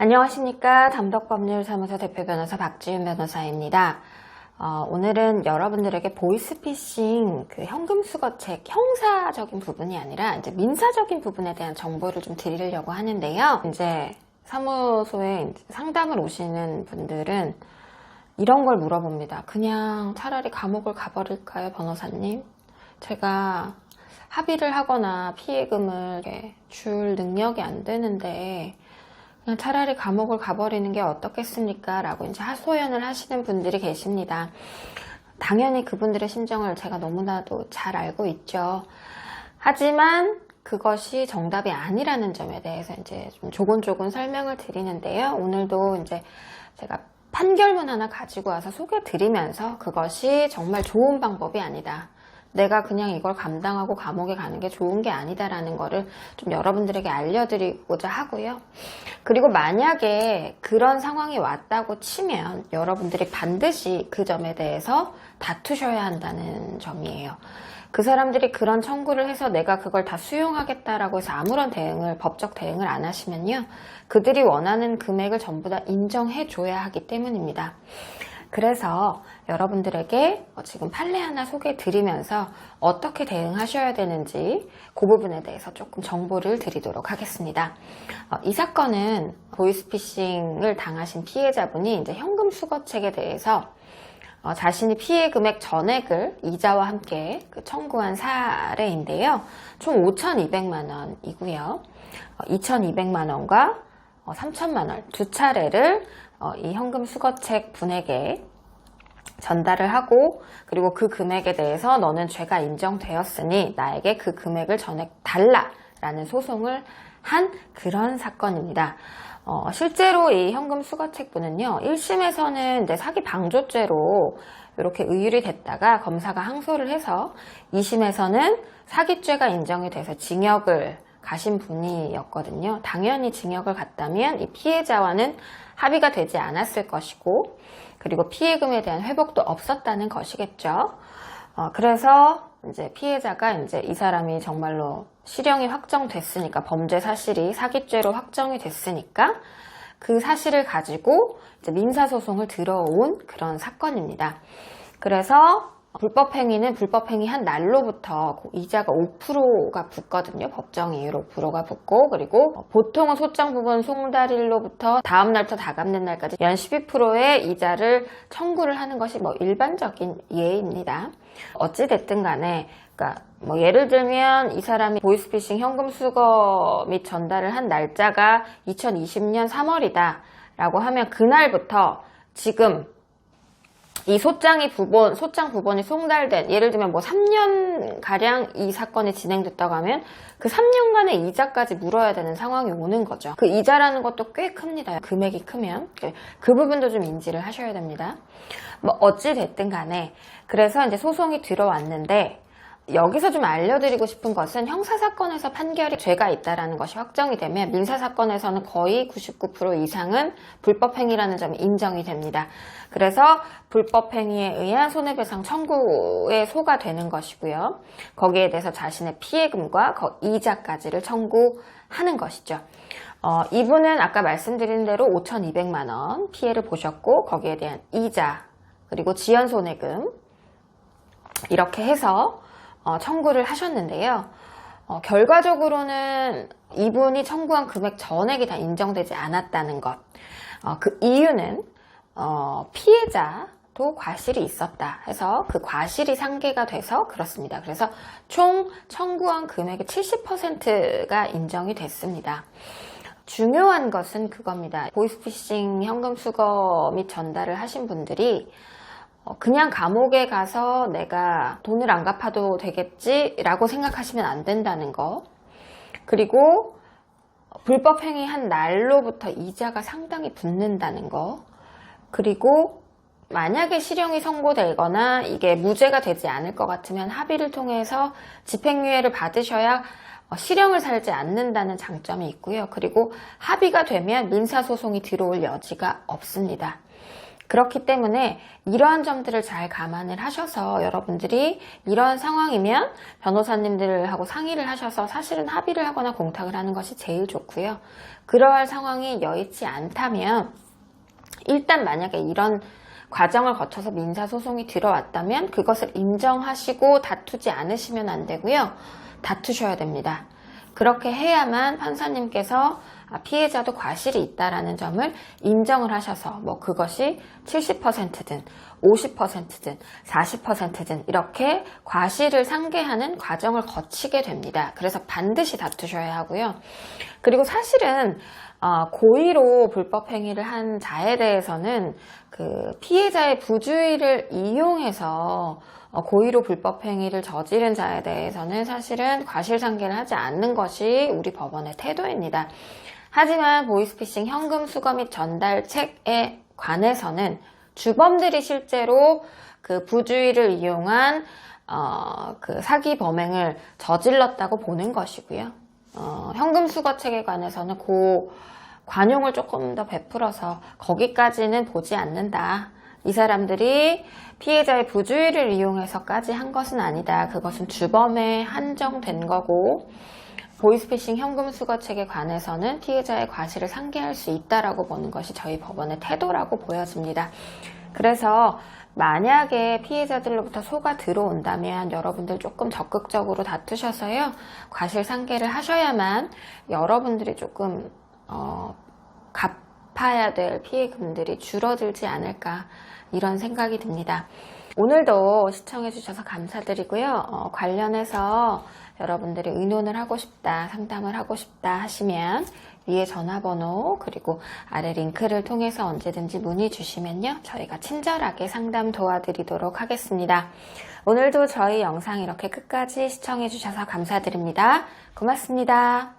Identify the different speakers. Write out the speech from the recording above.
Speaker 1: 안녕하십니까. 담덕법률사무소 대표 변호사 박지윤 변호사입니다. 오늘은 여러분들에게 보이스피싱 현금수거책 형사적인 부분이 아니라 이제 민사적인 부분에 대한 정보를 좀 드리려고 하는데요. 이제 사무소에 상담을 오시는 분들은 이런 걸 물어봅니다. 그냥 차라리 감옥을 가버릴까요, 변호사님? 제가 합의를 하거나 피해금을 줄 능력이 안 되는데 그냥 차라리 감옥을 가버리는 게 어떻겠습니까? 라고 이제 하소연을 하시는 분들이 계십니다. 당연히 그분들의 심정을 제가 너무나도 잘 알고 있죠. 하지만 그것이 정답이 아니라는 점에 대해서 이제 좀 조곤조곤 설명을 드리는데요. 오늘도 이제 제가 판결문 하나 가지고 와서 소개 드리면서 그것이 정말 좋은 방법이 아니다. 내가 그냥 이걸 감당하고 감옥에 가는 게 좋은 게 아니다라는 거를 좀 여러분들에게 알려드리고자 하고요. 그리고 만약에 그런 상황이 왔다고 치면 여러분들이 반드시 그 점에 대해서 다투셔야 한다는 점이에요. 그 사람들이 그런 청구를 해서 내가 그걸 다 수용하겠다라고 해서 아무런 법적 대응을 안 하시면요. 그들이 원하는 금액을 전부 다 인정해 줘야 하기 때문입니다. 그래서 여러분들에게 지금 판례 하나 소개해 드리면서 어떻게 대응하셔야 되는지 그 부분에 대해서 조금 정보를 드리도록 하겠습니다. 이 사건은 보이스피싱을 당하신 피해자분이 이제 현금 수거책에 대해서 자신이 피해 금액 전액을 이자와 함께 청구한 사례인데요. 총 5,200만 원이고요. 2,200만 원과 3,000만 원 두 차례를 이 현금 수거책 분에게 전달을 하고, 그리고 그 금액에 대해서 너는 죄가 인정되었으니 나에게 그 금액을 전액 달라라는 소송을 한 그런 사건입니다. 실제로 이 현금 수거책 분은요, 1심에서는 이제 사기 방조죄로 이렇게 의율이 됐다가 검사가 항소를 해서 2심에서는 사기죄가 인정이 돼서 징역을 가신 분이었거든요. 당연히 징역을 갔다면 이 피해자와는 합의가 되지 않았을 것이고, 그리고 피해금에 대한 회복도 없었다는 것이겠죠. 그래서 이제 피해자가 이제 이 사람이 정말로 실형이 확정됐으니까, 범죄 사실이 사기죄로 확정이 됐으니까 그 사실을 가지고 이제 민사소송을 들어온 그런 사건입니다. 그래서 불법행위는 불법행위 한 날로부터 이자가 5%가 붙거든요. 법정 이율 5%가 붙고, 그리고 보통은 소장 부분 송달일로부터 다음 날부터 다 갚는 날까지 연 12%의 이자를 청구를 하는 것이 일반적인 예입니다. 어찌됐든 간에, 그러니까 예를 들면 이 사람이 보이스피싱 현금 수거 및 전달을 한 날짜가 2020년 3월이다 라고 하면 그날부터 지금 이 소장 부본이 송달된, 예를 들면 3년가량 이 사건이 진행됐다고 하면 그 3년간의 이자까지 물어야 되는 상황이 오는 거죠. 그 이자라는 것도 꽤 큽니다. 금액이 크면. 그 부분도 좀 인지를 하셔야 됩니다. 어찌됐든 간에, 그래서 이제 소송이 들어왔는데, 여기서 좀 알려드리고 싶은 것은 형사사건에서 판결이 죄가 있다는 것이 확정이 되면 민사사건에서는 거의 99% 이상은 불법행위라는 점이 인정이 됩니다. 그래서 불법행위에 의한 손해배상 청구에 소가 되는 것이고요. 거기에 대해서 자신의 피해금과 이자까지를 청구하는 것이죠. 이분은 아까 말씀드린 대로 5,200만 원 피해를 보셨고, 거기에 대한 이자, 그리고 지연손해금 이렇게 해서 청구를 하셨는데요. 결과적으로는 이분이 청구한 금액 전액이 다 인정되지 않았다는 것. 그 이유는 피해자도 과실이 있었다 해서 그 과실이 상계가 돼서 그렇습니다. 그래서 총 청구한 금액의 70%가 인정이 됐습니다. 중요한 것은 그겁니다. 보이스피싱 현금 수거 및 전달을 하신 분들이 그냥 감옥에 가서 내가 돈을 안 갚아도 되겠지라고 생각하시면 안 된다는 거. 그리고 불법행위 한 날로부터 이자가 상당히 붙는다는 거. 그리고 만약에 실형이 선고되거나 이게 무죄가 되지 않을 것 같으면 합의를 통해서 집행유예를 받으셔야 실형을 살지 않는다는 장점이 있고요. 그리고 합의가 되면 민사소송이 들어올 여지가 없습니다. 그렇기 때문에 이러한 점들을 잘 감안을 하셔서 여러분들이 이러한 상황이면 변호사님들하고 상의를 하셔서 사실은 합의를 하거나 공탁을 하는 것이 제일 좋고요. 그러할 상황이 여의치 않다면 일단 만약에 이런 과정을 거쳐서 민사소송이 들어왔다면 그것을 인정하시고 다투지 않으시면 안 되고요. 다투셔야 됩니다. 그렇게 해야만 판사님께서 피해자도 과실이 있다라는 점을 인정을 하셔서 뭐 그것이 70%든 50%든 40%든 이렇게 과실을 상계하는 과정을 거치게 됩니다. 그래서 반드시 다투셔야 하고요. 그리고 사실은 고의로 불법행위를 한 자에 대해서는 그 피해자의 부주의를 이용해서 고의로 불법행위를 저지른 자에 대해서는 사실은 과실상계를 하지 않는 것이 우리 법원의 태도입니다. 하지만 보이스피싱 현금 수거 및 전달책에 관해서는 주범들이 실제로 그 부주의를 이용한 그 사기 범행을 저질렀다고 보는 것이고요. 현금 수거책에 관해서는 그 관용을 조금 더 베풀어서 거기까지는 보지 않는다. 이 사람들이 피해자의 부주의를 이용해서까지 한 것은 아니다. 그것은 주범에 한정된 거고 보이스피싱 현금 수거책에 관해서는 피해자의 과실을 상계할 수 있다라고 보는 것이 저희 법원의 태도라고 보여집니다. 그래서 만약에 피해자들로부터 소가 들어온다면 여러분들 조금 적극적으로 다투셔서요. 과실 상계를 하셔야만 여러분들이 조금 갚아야 될 피해금들이 줄어들지 않을까 이런 생각이 듭니다. 오늘도 시청해 주셔서 감사드리고요. 관련해서 여러분들이 의논을 하고 싶다, 상담을 하고 싶다 하시면 위에 전화번호 그리고 아래 링크를 통해서 언제든지 문의 주시면요. 저희가 친절하게 상담 도와드리도록 하겠습니다. 오늘도 저희 영상 이렇게 끝까지 시청해 주셔서 감사드립니다. 고맙습니다.